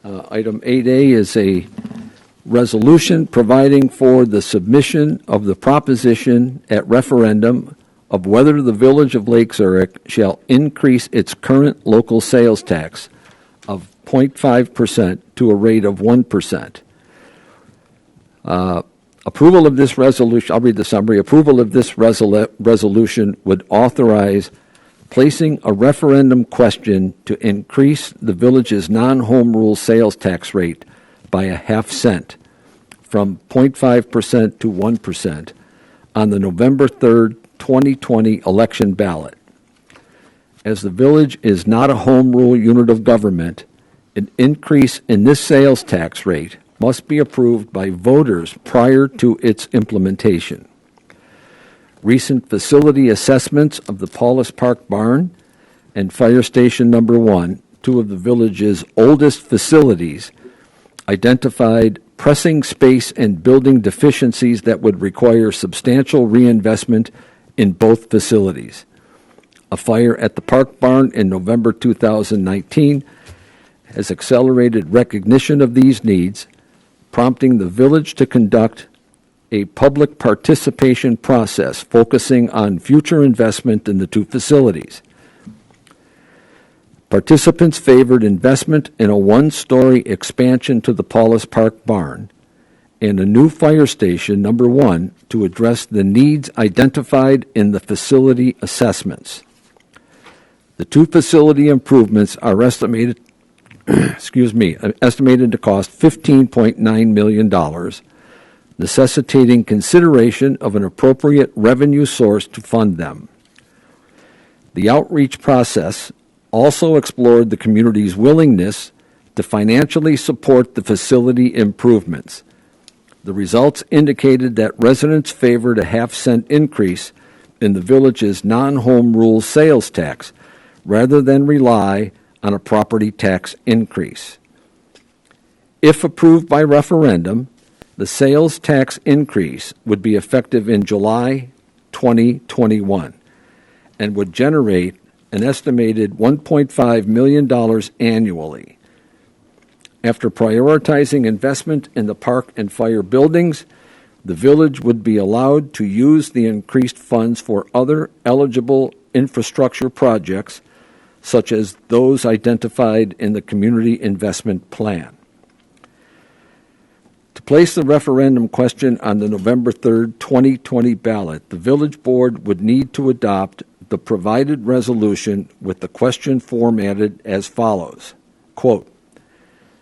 Item 8A is a resolution providing for the submission of the proposition at referendum of whether the Village of Lake Zurich shall increase its current local sales tax of 0.5% to a rate of 1%. Approval of this resolution, I'll read the summary. Approval of this resolution would authorize placing a referendum question to increase the village's non-home rule sales tax rate by a half cent from 0.5% to 1% on the November 3rd, 2020 election ballot. As the village is not a home rule unit of government, an increase in this sales tax rate must be approved by voters prior to its implementation. Recent facility assessments of the Paulus Park Barn and Fire Station Number 1, two of the village's oldest facilities, identified pressing space and building deficiencies that would require substantial reinvestment in both facilities. A fire at the Park Barn in November 2019 has accelerated recognition of these needs, prompting the village to conduct a public participation process focusing on future investment in the two facilities. Participants favored investment in a one-story expansion to the Paulus Park Barn and a new fire station, number 1, to address the needs identified in the facility assessments. The two facility improvements are estimated estimated to cost $15.9 million, necessitating consideration of an appropriate revenue source to fund them. The outreach process also explored the community's willingness to financially support the facility improvements. The results indicated that residents favored a half-cent increase in the village's non-home rule sales tax rather than rely on a property tax increase. If approved by referendum, the sales tax increase would be effective in July 2021 and would generate an estimated $1.5 million annually. After prioritizing investment in the park and fire buildings, the village would be allowed to use the increased funds for other eligible infrastructure projects, such as those identified in the Community Investment Plan. To place the referendum question on the November 3rd, 2020 ballot, the village board would need to adopt the provided resolution with the question formatted as follows. Quote,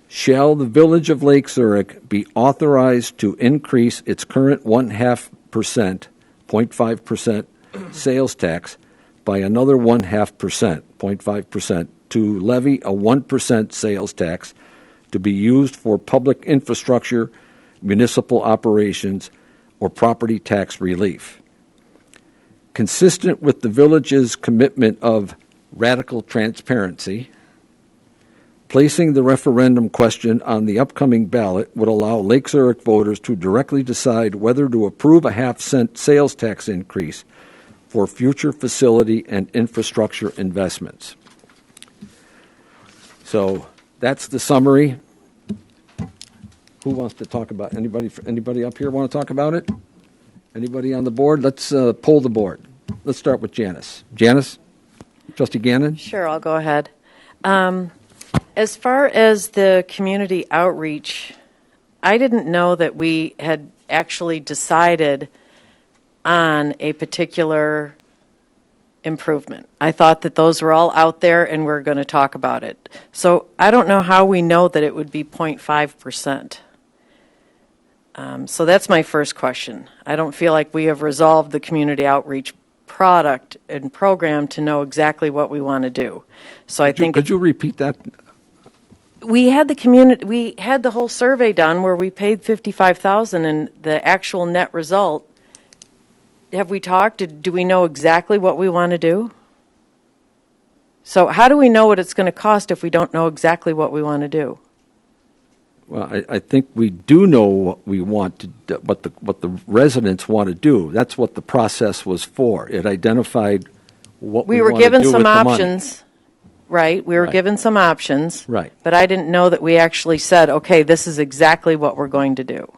shall the Village of Lake Zurich be authorized to increase its current 0.5% sales tax by another 0.5%, to levy a 1% sales tax to be used for public infrastructure, municipal operations, or property tax relief. Consistent with the village's commitment of radical transparency, placing the referendum question on the upcoming ballot would allow Lake Zurich voters to directly decide whether to approve a half-cent sales tax increase for future facility and infrastructure investments. So that's the summary. Who wants to talk about it? Anybody up here want to talk about it? Anybody on the board? Let's poll the board. Let's start with Janice. Janice? Trustee Gannon? Sure, I'll go ahead. As far as the community outreach, I didn't know that we had actually decided on a particular improvement. I thought that those were all out there and we're going to talk about it. So I don't know how we know that it would be 0.5%. So that's my first question. I don't feel like we have resolved the community outreach product and program to know exactly what we want to do. So I think. Could you repeat that? We had the whole survey done where we paid $55,000 and the actual net result. Have we talked? Do we know exactly what we want to do? So how do we know what it's going to cost if we don't know exactly what we want to do? Well, I think we do know what we want to do, what the residents want to do. That's what the process was for. It identified what we were want given to do some with the money. options. right? We were Right. given some options. Right. But I didn't know that we actually said, okay, this is exactly what we're going to do.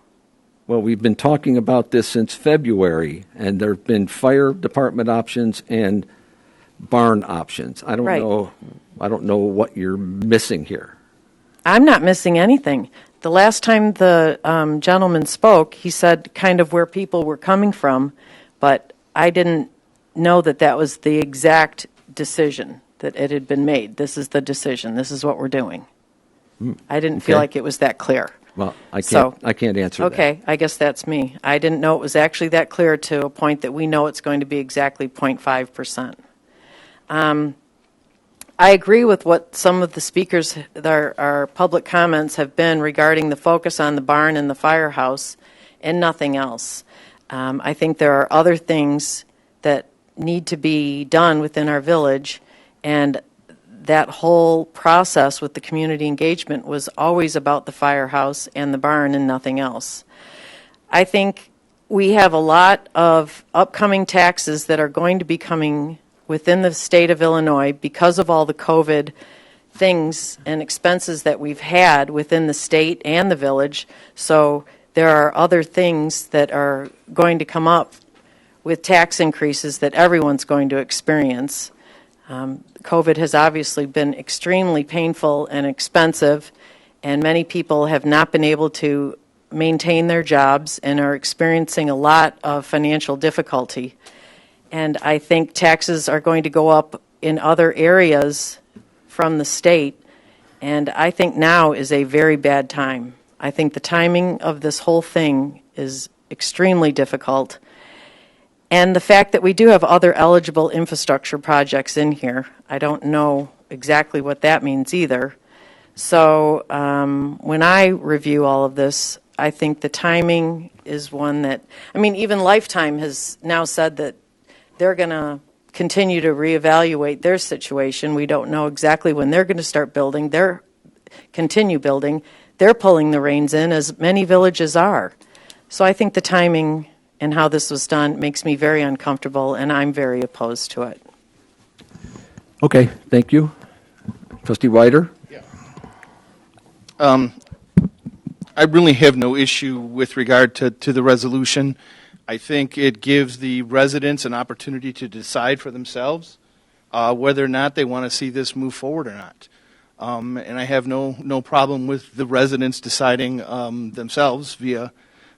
Well, we've been talking about this since February, and there have been fire department options and barn options. I don't Right. know. I don't know what you're missing here. I'm not missing anything. The last time the gentleman spoke, he said kind of where people were coming from, but I didn't know that that was the exact decision that it had been made. This is the decision. This is what we're doing. I didn't feel okay. like it was that clear. Well, I can't. So- I can't answer that. Okay, I guess that's me. I didn't know it was actually that clear to a point that we know it's going to be exactly 0.5%. I agree with what some of the speakers, our public comments have been regarding the focus on the barn and the firehouse and nothing else. I think there are other things that need to be done within our village, and that whole process with the community engagement was always about the firehouse and the barn and nothing else. I think we have a lot of upcoming taxes that are going to be coming within the state of Illinois because of all the COVID things and expenses that we've had within the state and the village. So there are other things that are going to come up with tax increases that everyone's going to experience. COVID has obviously been extremely painful and expensive, and many people have not been able to maintain their jobs and are experiencing a lot of financial difficulty. And I think taxes are going to go up in other areas from the state, and I think now is a very bad time. I think the timing of this whole thing is extremely difficult. And the fact that we do have other eligible infrastructure projects in here, I don't know exactly what that means either. So when I review all of this, I think the timing is one that, I mean, even Lifetime has now said that they're going to continue to reevaluate their situation. We don't know exactly when they're going to start building, continue building. They're pulling the reins in, as many villages are. So I think the timing and how this was done makes me very uncomfortable, and I'm very opposed to it. Okay, thank you. Trustee Ryder? I really have no issue with regard to the resolution. I think it gives the residents an opportunity to decide for themselves whether or not they want to see this move forward or not. And I have no problem with the residents deciding themselves via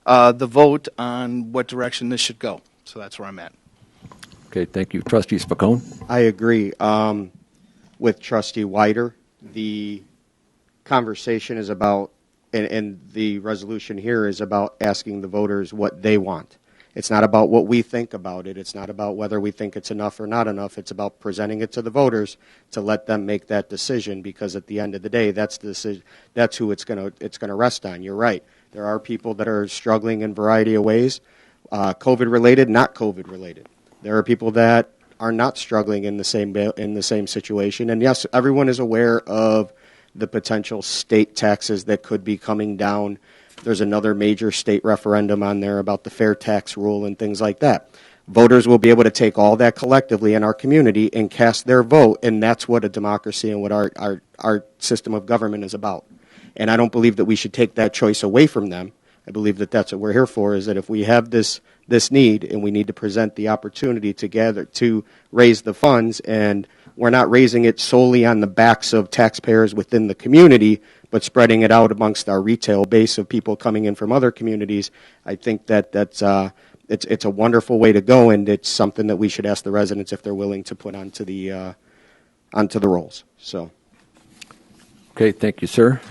the vote on what direction this should go. So that's where I'm at. Okay, thank you. Trustee Spacone? I agree with Trustee Wyder. The conversation is about, and the resolution here is about asking the voters what they want. It's not about what we think about it. It's not about whether we think it's enough or not enough. It's about presenting it to the voters to let them make that decision, because at the end of the day, that's the decision, that's who it's going to rest on. You're right. There are people that are struggling in a variety of ways, COVID-related, not COVID-related. There are people that are not struggling in the same situation. And yes, everyone is aware of the potential state taxes that could be coming down. There's another major state referendum on there about the fair tax rule and things like that. Voters will be able to take all that collectively in our community and cast their vote, and that's what a democracy and what our system of government is about. And I don't believe that we should take that choice away from them. I believe that that's what we're here for, is that if we have this need and we need to present the opportunity together to raise the funds, and we're not raising it solely on the backs of taxpayers within the community, but spreading it out amongst our retail base of people coming in from other communities, I think that it's a wonderful way to go, and it's something that we should ask the residents if they're willing to put onto the rolls. So, Okay, thank you, sir.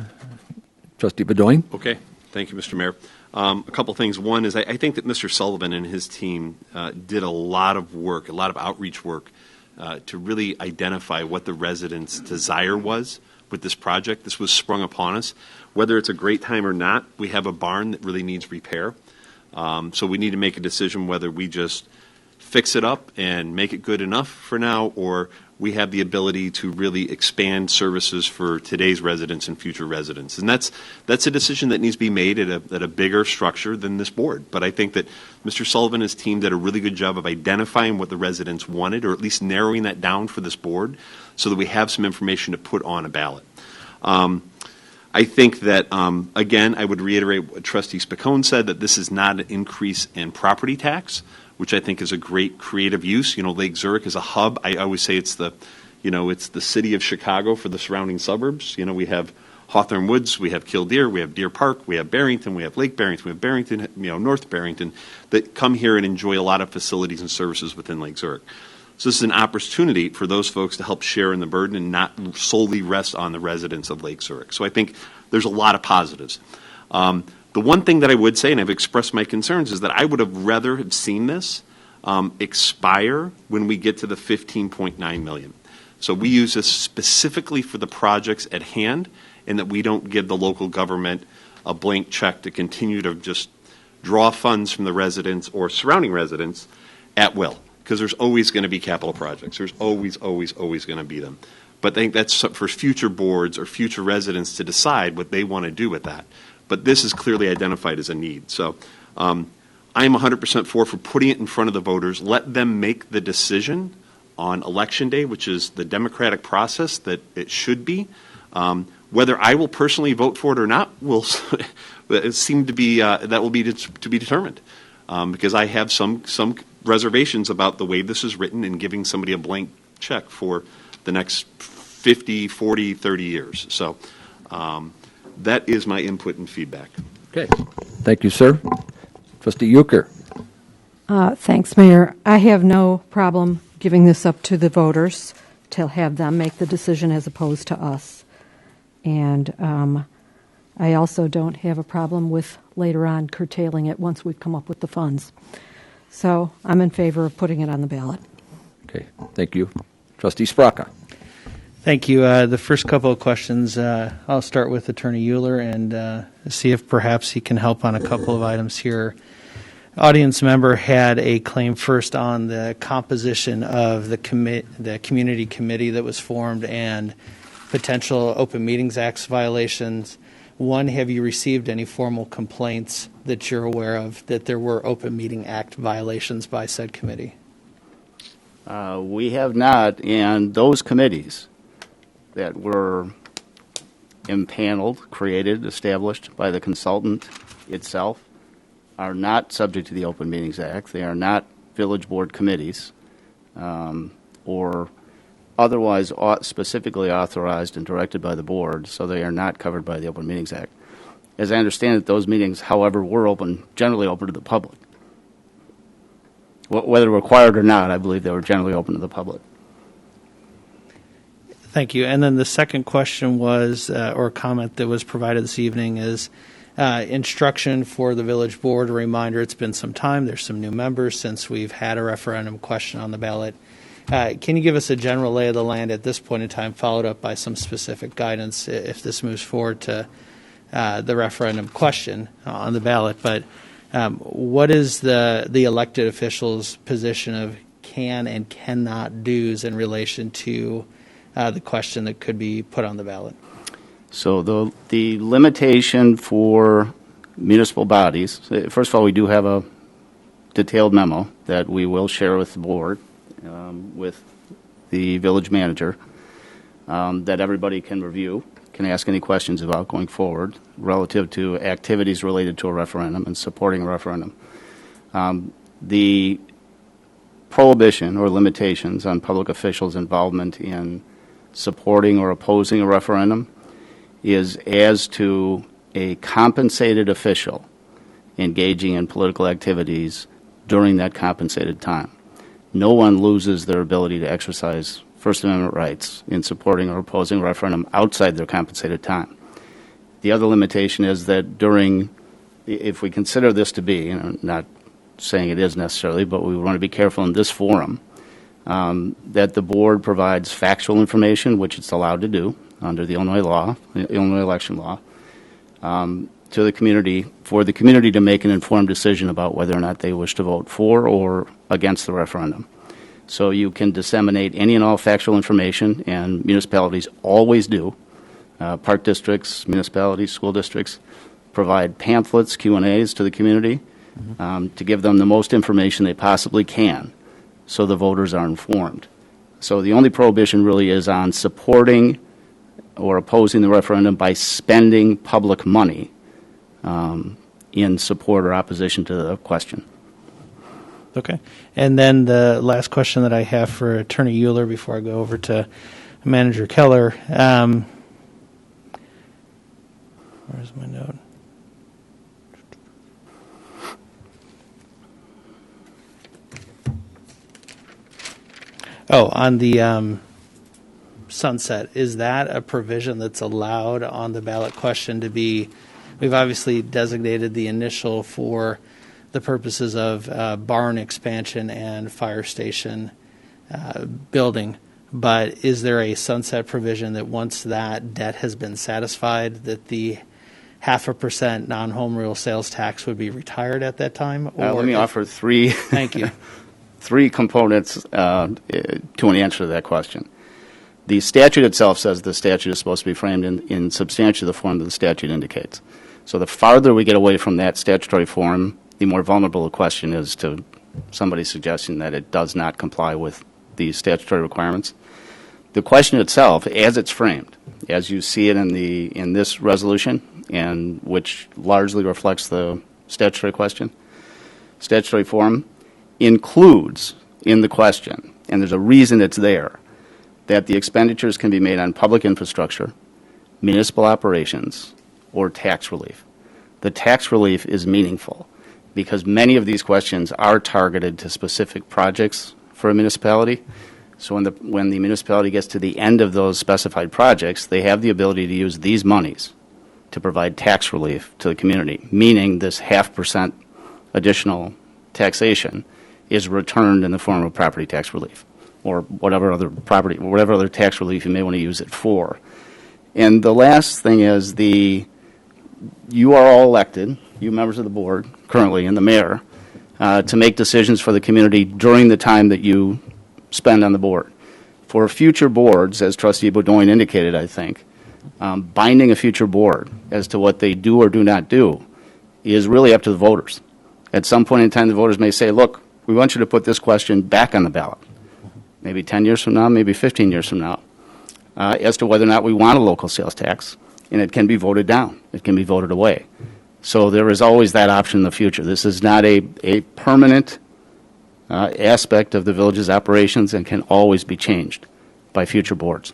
Trustee Bedoin? Okay. Thank you, Mr. Mayor. A couple things. One is I think that Mr. Sullivan and his team did a lot of work, a lot of outreach work, to really identify what the residents' desire was with this project. This was sprung upon us. Whether it's a great time or not, we have a barn that really needs repair. So we need to make a decision whether we just fix it up and make it good enough for now, or we have the ability to really expand services for today's residents and future residents. And that's a decision that needs to be made at a bigger structure than this board. But I think that Mr. Sullivan and his team did a really good job of identifying what the residents wanted, or at least narrowing that down for this board so that we have some information to put on a ballot. I think that, again, I would reiterate what Trustee Spicone said, that this is not an increase in property tax, which I think is a great creative use. Lake Zurich is a hub. I always say it's the city of Chicago for the surrounding suburbs. We have Hawthorne Woods, we have Killdeer, we have Deer Park, we have Barrington, we have Lake Barrington, we have Barrington, North Barrington, that come here and enjoy a lot of facilities and services within Lake Zurich. So this is an opportunity for those folks to help share in the burden and not solely rest on the residents of Lake Zurich. So I think there's a lot of positives. The one thing that I would say, and I've expressed my concerns, is that I would have rather have seen this expire when we get to the $15.9 million. So we use this specifically for the projects at hand, and that we don't give the local government a blank check to continue to just draw funds from the residents or surrounding residents at will. Because there's always going to be capital projects. There's always going to be them. But I think that's for future boards or future residents to decide what they want to do with that. But this is clearly identified as a need. So I am 100% for putting it in front of the voters. Let them make the decision on Election Day, which is the democratic process that it should be. Whether I will personally vote for it or not will seem to be that will be to be determined. Because I have some reservations about the way this is written and giving somebody a blank check for the next 50, 40, 30 years. So that is my input and feedback. Okay. Thank you, sir. Trustee Euchre. Thanks, Mayor. I have no problem giving this up to the voters to have them make the decision as opposed to us. And I also don't have a problem with later on curtailing it once we've come up with the funds. So I'm in favor of putting it on the ballot. Okay. Thank you. Trustee Spraka. Thank you. The first couple of questions, I'll start with Attorney Euler and see if perhaps he can help on a couple of items here. Audience member had a claim first on the composition of the community committee that was formed and potential Open Meetings Act violations. One, have you received any formal complaints that you're aware of that there were Open Meeting Act violations by said committee? We have not, and those committees that were impaneled, created, established by the consultant itself are not subject to the Open Meetings Act. They are not village board committees or otherwise specifically authorized and directed by the board, so they are not covered by the Open Meetings Act. As I understand it, those meetings, however, were generally open to the public. Whether required or not, I believe they were generally open to the public. Thank you. And then the second question was, or comment that was provided this evening is instruction for the village board. A reminder, it's been some time. There's some new members since we've had a referendum question on the ballot. Can you give us a general lay of the land at this point in time, followed up by some specific guidance if this moves forward to the referendum question on the ballot? But what is the elected officials' position of can and cannot do's in relation to the question that could be put on the ballot? So the limitation for municipal bodies, first of all, we do have a detailed memo that we will share with the board, with the village manager, that everybody can review, can ask any questions about going forward relative to activities related to a referendum and supporting a referendum. The prohibition or limitations on public officials' involvement in supporting or opposing a referendum is as to a compensated official engaging in political activities during that compensated time. No one loses their ability to exercise First Amendment rights in supporting or opposing a referendum outside their compensated time. The other limitation is that if we consider this to be, not saying it is necessarily, but we want to be careful in this forum, that the board provides factual information, which it's allowed to do under the Illinois law, the Illinois election law, to the community, for the community to make an informed decision about whether or not they wish to vote for or against the referendum. So you can disseminate any and all factual information, and municipalities always do. Park districts, municipalities, school districts provide pamphlets, Q&As to the community to give them the most information they possibly can so the voters are informed. So the only prohibition really is on supporting or opposing the referendum by spending public money in support or opposition to the question. Okay. And then the last question that I have for Attorney Euler before I go over to Manager Keller. Where's my note? Oh, on the sunset, is that a provision that's allowed on the ballot question to be? We've obviously designated the initial for the purposes of barn expansion and fire station building, but is there a sunset provision that once that debt has been satisfied, that the 0.5% non-home rule sales tax would be retired at that time? Let me offer three. Thank you. Three components to an answer to that question. The statute itself says the statute is supposed to be framed in substantially the form that the statute indicates. So the farther we get away from that statutory form, the more vulnerable the question is to somebody suggesting that it does not comply with the statutory requirements. The question itself, as it's framed, as you see it in this resolution, and which largely reflects the statutory question, statutory form, includes in the question, and there's a reason it's there, that the expenditures can be made on public infrastructure, municipal operations, or tax relief. The tax relief is meaningful because many of these questions are targeted to specific projects for a municipality. So when the municipality gets to the end of those specified projects, they have the ability to use these monies to provide tax relief to the community, meaning this 0.5% additional taxation is returned in the form of property tax relief or whatever other tax relief you may want to use it for. And the last thing is you are all elected, you members of the board currently and the mayor, to make decisions for the community during the time that you spend on the board. For future boards, as Trustee Baudoin indicated, I think, binding a future board as to what they do or do not do is really up to the voters. At some point in time, the voters may say, look, we want you to put this question back on the ballot, maybe 10 years from now, maybe 15 years from now, as to whether or not we want a local sales tax, and it can be voted down. It can be voted away. So there is always that option in the future. This is not a permanent aspect of the village's operations and can always be changed by future boards.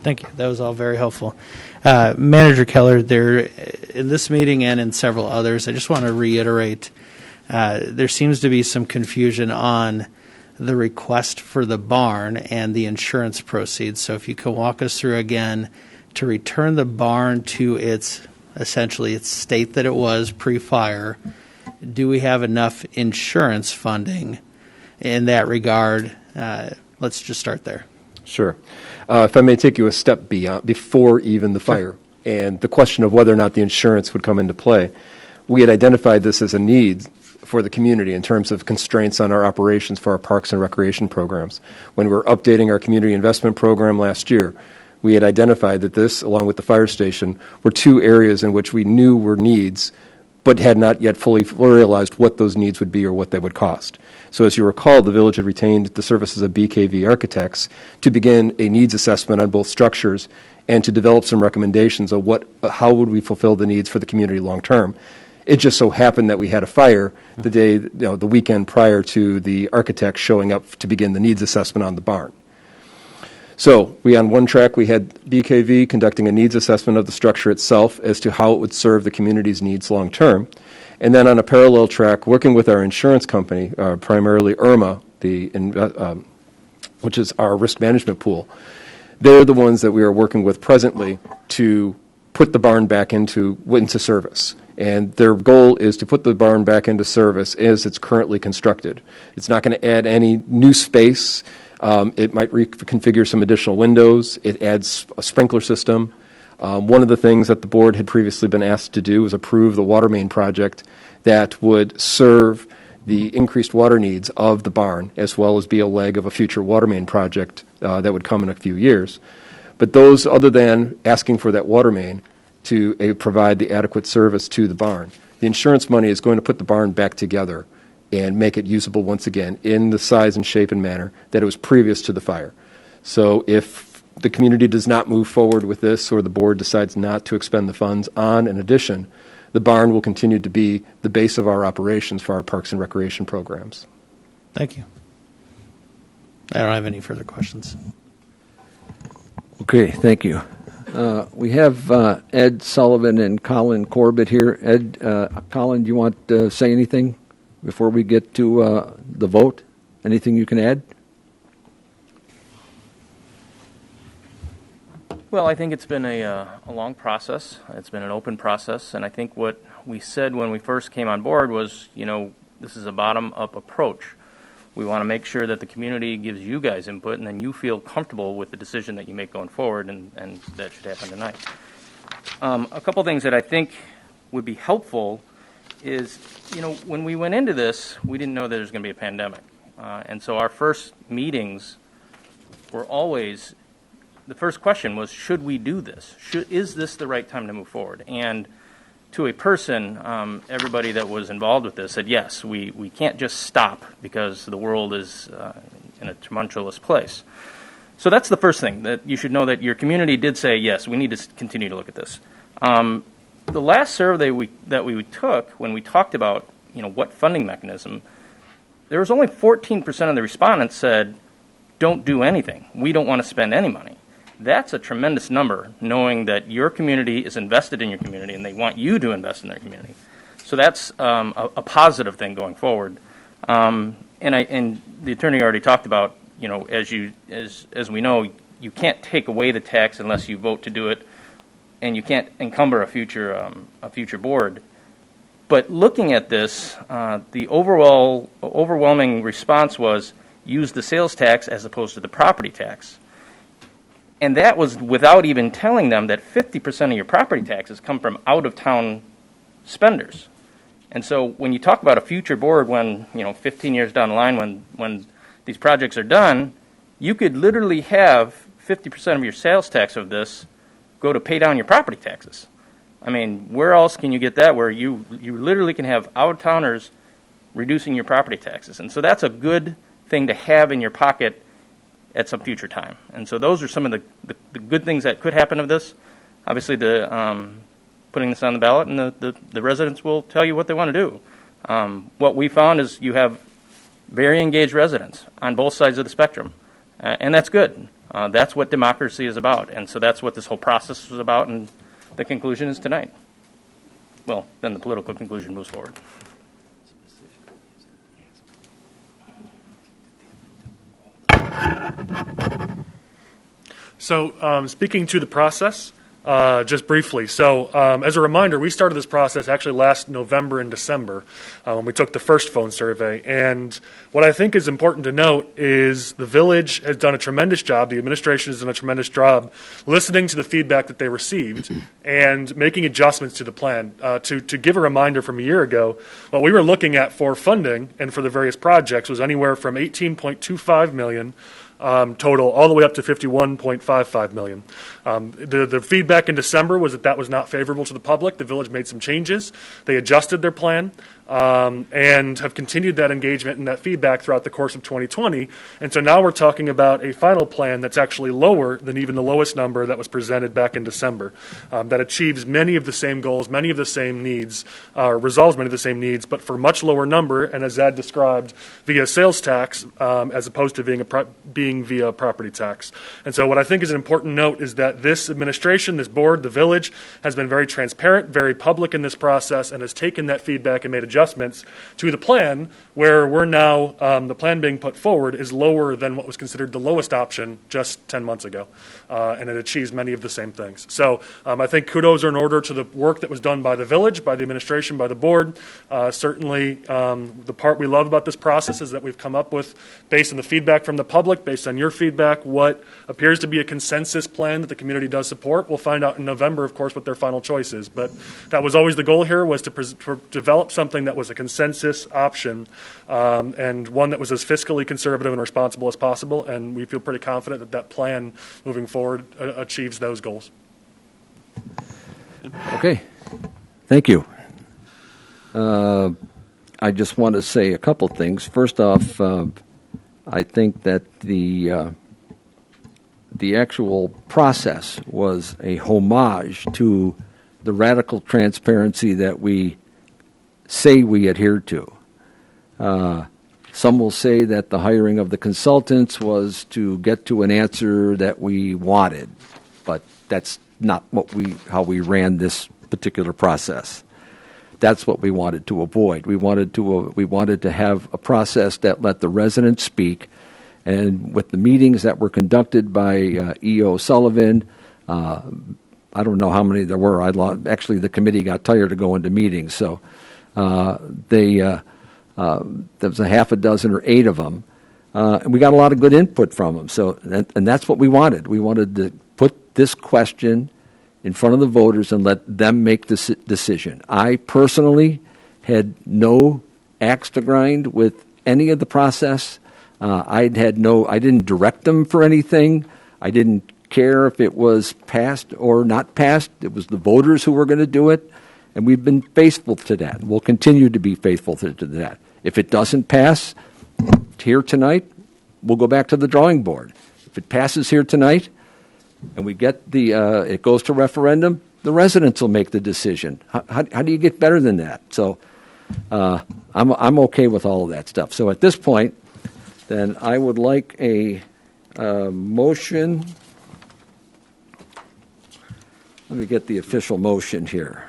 Thank you. That was all very helpful. Manager Keller, there in this meeting and in several others, I just want to reiterate, there seems to be some confusion on the request for the barn and the insurance proceeds. So if you could walk us through again to return the barn to its state that it was pre-fire, do we have enough insurance funding in that regard? Let's just start there. Sure. If I may take you a step before even the fire, and the question of whether or not the insurance would come into play, we had identified this as a need for the community in terms of constraints on our operations for our parks and recreation programs. When we were updating our community investment program last year, we had identified that this, along with the fire station, were two areas in which we knew were needs, but had not yet fully realized what those needs would be or what they would cost. So as you recall, the village had retained the services of BKV Architects to begin a needs assessment on both structures and to develop some recommendations of how would we fulfill the needs for the community long term. It just so happened that we had a fire the weekend prior to the architect showing up to begin the needs assessment on the barn. So on one track, we had BKV conducting a needs assessment of the structure itself as to how it would serve the community's needs long term. And then on a parallel track, working with our insurance company, primarily IRMA, which is our risk management pool, they're the ones that we are working with presently to put the barn back into service. And their goal is to put the barn back into service as it's currently constructed. It's not going to add any new space. It might reconfigure some additional windows. It adds a sprinkler system. One of the things that the board had previously been asked to do was approve the water main project that would serve the increased water needs of the barn, as well as be a leg of a future water main project that would come in a few years. But those, other than asking for that water main to provide the adequate service to the barn, the insurance money is going to put the barn back together and make it usable once again in the size and shape and manner that it was previous to the fire. So if the community does not move forward with this, or the board decides not to expend the funds on an addition, the barn will continue to be the base of our operations for our parks and recreation programs. Thank you. I don't have any further questions. Okay, thank you. We have Ed Sullivan and Colin Corbett here. Ed, Colin, do you want to say anything before we get to the vote? Anything you can add? Well, I think it's been a long process. It's been an open process, and I think what we said when we first came on board was, this is a bottom-up approach. We want to make sure that the community gives you guys input, and then you feel comfortable with the decision that you make going forward, and that should happen tonight. A couple things that I think would be helpful is, when we went into this, we didn't know that there was going to be a pandemic. And so our first meetings were always, the first question was, should we do this? Is this the right time to move forward? And to a person, everybody that was involved with this said, yes, we can't just stop because the world is in a tumultuous place. So that's the first thing, that you should know that your community did say, yes, we need to continue to look at this. The last survey that we took, when we talked about what funding mechanism, there was only 14% of the respondents said, don't do anything. We don't want to spend any money. That's a tremendous number, knowing that your community is invested in your community and they want you to invest in their community. So that's a positive thing going forward. And the attorney already talked about, as we know, you can't take away the tax unless you vote to do it, and you can't encumber a future board. But looking at this, the overwhelming response was use the sales tax as opposed to the property tax. And that was without even telling them that 50% of your property taxes come from out-of-town spenders. And so when you talk about a future board when, 15 years down the line when these projects are done, you could literally have 50% of your sales tax of this go to pay down your property taxes. I mean, where else can you get that where you literally can have out-of-towners reducing your property taxes? And so that's a good thing to have in your pocket at some future time. And so those are some of the good things that could happen of this. Obviously, putting this on the ballot, and the residents will tell you what they want to do. What we found is you have very engaged residents on both sides of the spectrum, and that's good. That's what democracy is about, and so that's what this whole process was about, and the conclusion is tonight. Well, then the political conclusion moves forward. So speaking to the process, just briefly. So as a reminder, we started this process actually last November and December when we took the first phone survey. And what I think is important to note is the village has done a tremendous job, the administration has done a tremendous job listening to the feedback that they received and making adjustments to the plan. To give a reminder from a year ago, what we were looking at for funding and for the various projects was anywhere from $18.25 million total, all the way up to $51.55 million. The feedback in December was that was not favorable to the public. The village made some changes. They adjusted their plan and have continued that engagement and that feedback throughout the course of 2020. And so now we're talking about a final plan that's actually lower than even the lowest number that was presented back in December, that achieves many of the same goals, many of the same needs, resolves many of the same needs, but for a much lower number, and as Ed described, via sales tax as opposed to being via property tax. And so what I think is an important note is that this administration, this board, the village, has been very transparent, very public in this process, and has taken that feedback and made adjustments to the plan, where we're now, the plan being put forward is lower than what was considered the lowest option just 10 months ago, and it achieves many of the same things. So I think kudos are in order to the work that was done by the village, by the administration, by the board. Certainly the part we love about this process is that we've come up with, based on the feedback from the public, based on your feedback, what appears to be a consensus plan that the community does support. We'll find out in November, of course, what their final choice is. But that was always the goal here, was to develop something something that was a consensus option and one that was as fiscally conservative and responsible as possible, and we feel pretty confident that that plan moving forward achieves those goals. Okay, thank you. I just want to say a couple things. First off, I think that the actual process was a homage to the radical transparency that we say we adhere to. Some will say that the hiring of the consultants was to get to an answer that we wanted, but that's not how we ran this particular process. That's what we wanted to avoid. We wanted to have a process that let the residents speak, and with the meetings that were conducted by E.O. Sullivan, I don't know how many there were. Actually, the committee got tired of going to meetings, so there was a half a dozen or 8 of them, and we got a lot of good input from them. So, and that's what we wanted. We wanted to put this question in front of the voters and let them make this decision. I personally had no axe to grind with any of the process. I didn't direct them for anything. I didn't care if it was passed or not passed. It was the voters who were going to do it, and we've been faithful to that. We'll continue to be faithful to that. If it doesn't pass here tonight, we'll go back to the drawing board. If it passes here tonight, and we get it goes to referendum, the residents will make the decision. How do you get better than that? So I'm okay with all of that stuff. So at this point, then I would like a motion. Let me get the official motion here.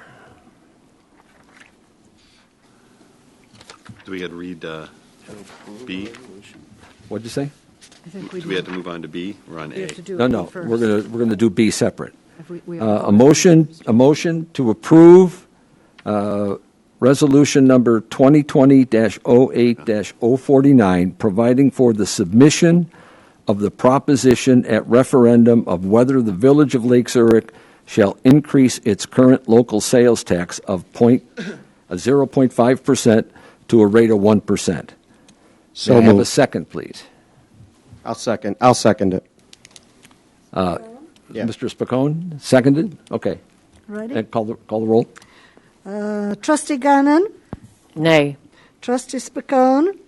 Do we have to read B? What'd you say? I think Do we have to move on to B? We're on we A. have to do No, it no. first. We're gonna do B separate. If we A motion to approve resolution number 2020-08-049, providing for the submission of the proposition at referendum of whether the Village of Lake Zurich shall increase its current local sales tax of 0.5% to a rate of 1%. So May I have a moved. second, please? I'll second it. Yeah. Mr. Spicone, seconded? Okay. Ready? And call the roll. Trustee Gannon, Nay. Trustee Spicone,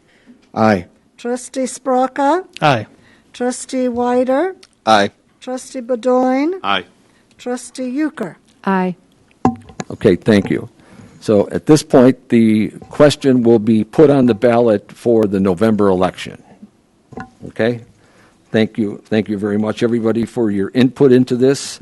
Aye. Trustee Sprocka, Aye. Trustee Weider, Aye. Trustee Bedoin, Aye. Trustee Euchre. Aye. Okay, thank you. So at this point, the question will be put on the ballot for the November election. Okay? Thank you very much, everybody, for your input into this.